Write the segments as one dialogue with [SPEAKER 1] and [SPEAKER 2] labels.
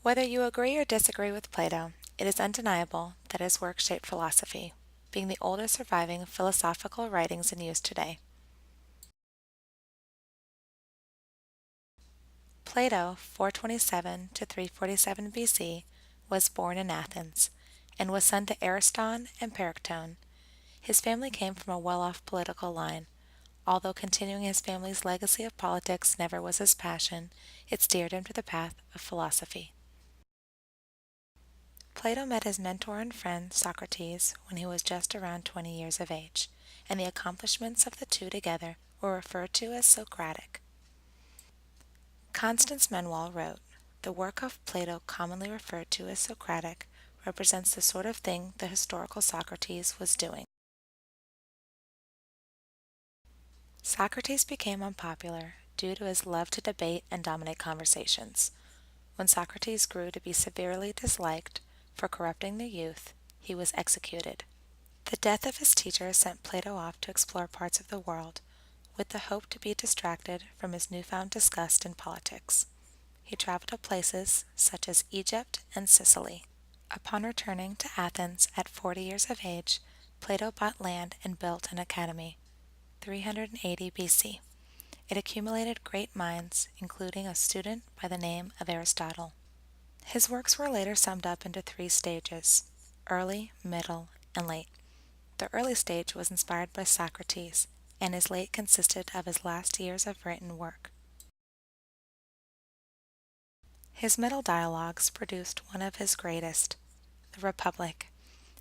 [SPEAKER 1] Whether you agree or disagree with Plato, it is undeniable that his work shaped philosophy, being the oldest surviving philosophical writings in use today. Plato, 427 to 347 BC, was born in Athens, and was son to Ariston and Perictone. His family came from a well-off political line. Although continuing his family's legacy of politics never was his passion, it steered him to the path of philosophy. Plato met his mentor and friend Socrates when he was just around 20 years of age, and the accomplishments of the two together were referred to as Socratic. Constance Meanwell wrote, "The work of Plato commonly referred to as Socratic represents the sort of thing the historical Socrates was doing." Socrates became unpopular due to his love to debate and dominate conversations. When Socrates grew to be severely disliked for corrupting the youth, he was executed. The death of his teacher sent Plato off to explore parts of the world, with the hope to be distracted from his newfound disgust in politics. He traveled to places such as Egypt and Sicily. Upon returning to Athens at 40 years of age, Plato bought land and built an academy. 380 BC. It accumulated great minds, including a student by the name of Aristotle. His works were later summed up into three stages: early, middle, and late. The early stage was inspired by Socrates, and his late consisted of his last years of written work. His middle dialogues produced one of his greatest, the Republic.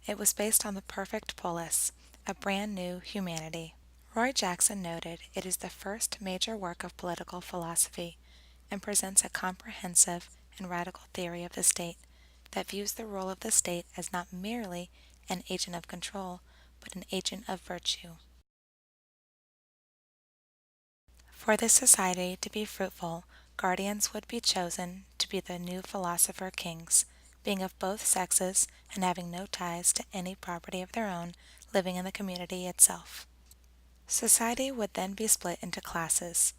[SPEAKER 1] It was based on the perfect polis, a brand new humanity. Roy Jackson noted it is the first major work of political philosophy, and presents a comprehensive and radical theory of the state that views the role of the state as not merely an agent of control, but an agent of virtue. For this society to be fruitful, guardians would be chosen to be the new philosopher kings, being of both sexes and having no ties to any property of their own, living in the community itself. Society would then be split into classes: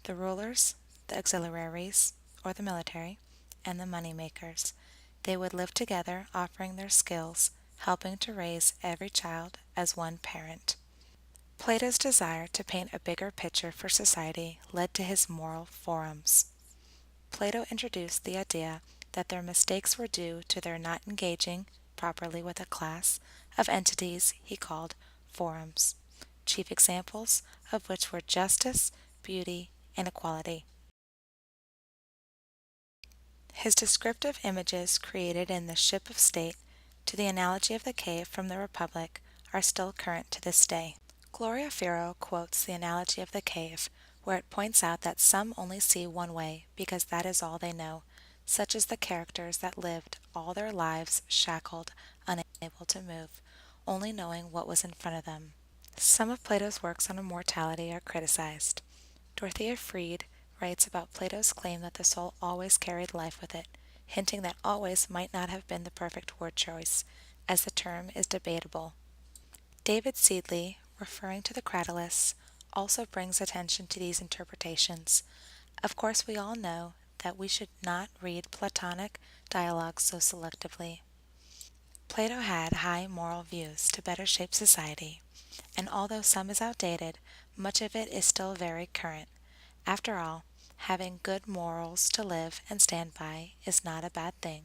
[SPEAKER 1] the rulers, the auxiliaries, or the military, and the money makers. They would live together, offering their skills, helping to raise every child as one parent. Plato's desire to paint a bigger picture for society led to his moral forums. Plato introduced the idea that their mistakes were due to their not engaging properly with a class of entities he called forums, chief examples of which were justice, beauty, and equality. His descriptive images created in The Ship of State to the analogy of the cave from the Republic are still current to this day. Gloria Firo quotes the analogy of the cave, where it points out that some only see one way because that is all they know, such as the characters that lived all their lives shackled, unable to move, only knowing what was in front of them. Some of Plato's works on immortality are criticized. Dorothea Fried writes about Plato's claim that the soul always carried life with it, hinting that always might not have been the perfect word choice, as the term is debatable. David Seedley, referring to the Cratylus, also brings attention to these interpretations. Of course, we all know that we should not read Platonic dialogues so selectively. Plato had high moral views to better shape society, and although some is outdated, much of it is still very current. After all, having good morals to live and stand by is not a bad thing.